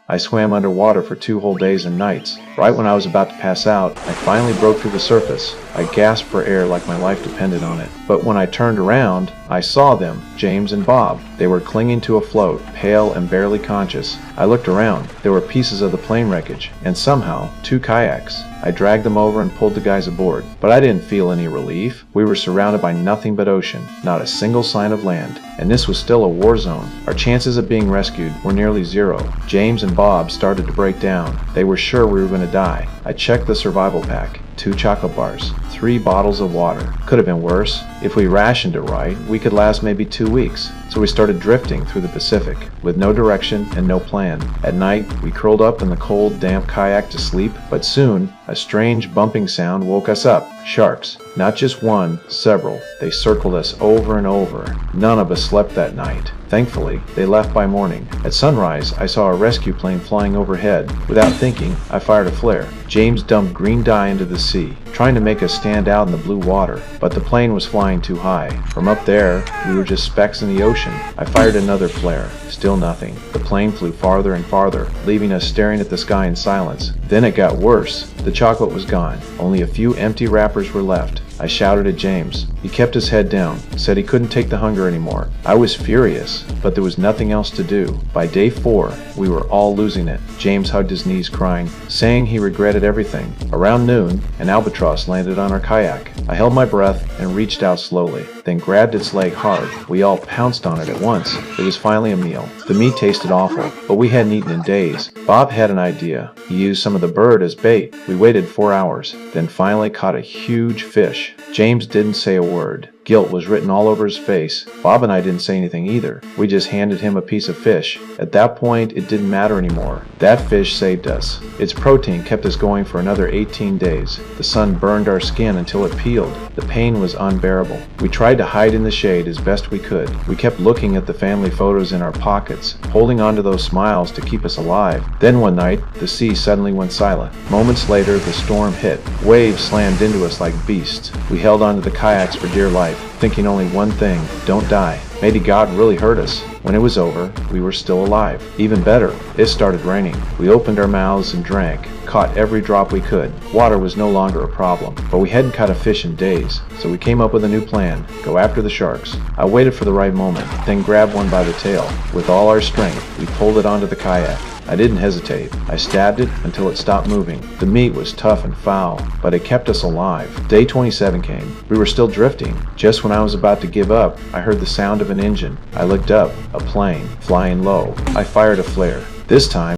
I swam underwater for 2 whole days and nights. Right when I was about to pass out, I finally broke through the surface. I gasped for air like my life depended on it. But when I turned around, I saw them, James and Bob. They were clinging to a float, pale and barely conscious. I looked around. There were pieces of the plane wreckage, and somehow, 2 kayaks. I dragged them over and pulled the guys aboard. But I didn't feel any relief. We were surrounded by nothing but ocean, not a single sign of land. And this was still a war zone. Our chances of being rescued were nearly 0. James and Bob started to break down. They were sure we were going to die. I checked the survival pack. 2 chocolate bars, 3 bottles of water. Could have been worse. If we rationed it right, we could last maybe 2 weeks. So we started drifting through the Pacific, with no direction and no plan. At night, we curled up in the cold, damp kayak to sleep, but soon, a strange bumping sound woke us up. Sharks. Not just one, several. They circled us over and over. None of us slept that night. Thankfully, they left by morning. At sunrise, I saw a rescue plane flying overhead. Without thinking, I fired a flare. James dumped green dye into the sea, trying to make us stand out in the blue water, but the plane was flying too high. From up there, we were just specks in the ocean. I fired another flare. Still nothing. The plane flew farther and farther, leaving us staring at the sky in silence. Then it got worse. The chocolate was gone. Only a few empty wrappers were left. I shouted at James. He kept his head down, said he couldn't take the hunger anymore. I was furious, but there was nothing else to do. By day 4, we were all losing it. James hugged his knees crying, saying he regretted everything. Around noon, an albatross landed on our kayak. I held my breath and reached out slowly, then grabbed its leg hard. We all pounced on it at once. It was finally a meal. The meat tasted awful, but we hadn't eaten in days. Bob had an idea. He used some of the bird as bait. We waited 4 hours, then finally caught a huge fish. James didn't say a word. Guilt was written all over his face. Bob and I didn't say anything either. We just handed him a piece of fish. At that point, it didn't matter anymore. That fish saved us. Its protein kept us going for another 18 days. The sun burned our skin until it peeled. The pain was unbearable. We tried to hide in the shade as best we could. We kept looking at the family photos in our pockets, holding on to those smiles to keep us alive. Then one night, the sea suddenly went silent. Moments later, the storm hit. Waves slammed into us like beasts. We held onto the kayaks for dear life, thinking only one thing: don't die. Maybe God really hurt us. When it was over, we were still alive. Even better, it started raining. We opened our mouths and drank, caught every drop we could. Water was no longer a problem, but we hadn't caught a fish in days, so we came up with a new plan: go after the sharks. I waited for the right moment, then grabbed one by the tail. With all our strength, we pulled it onto the kayak. I didn't hesitate. I stabbed it until it stopped moving. The meat was tough and foul, but it kept us alive. Day 27 came. We were still drifting. Just when I was about to give up, I heard the sound of an engine. I looked up, a plane, flying low. I fired a flare. This time,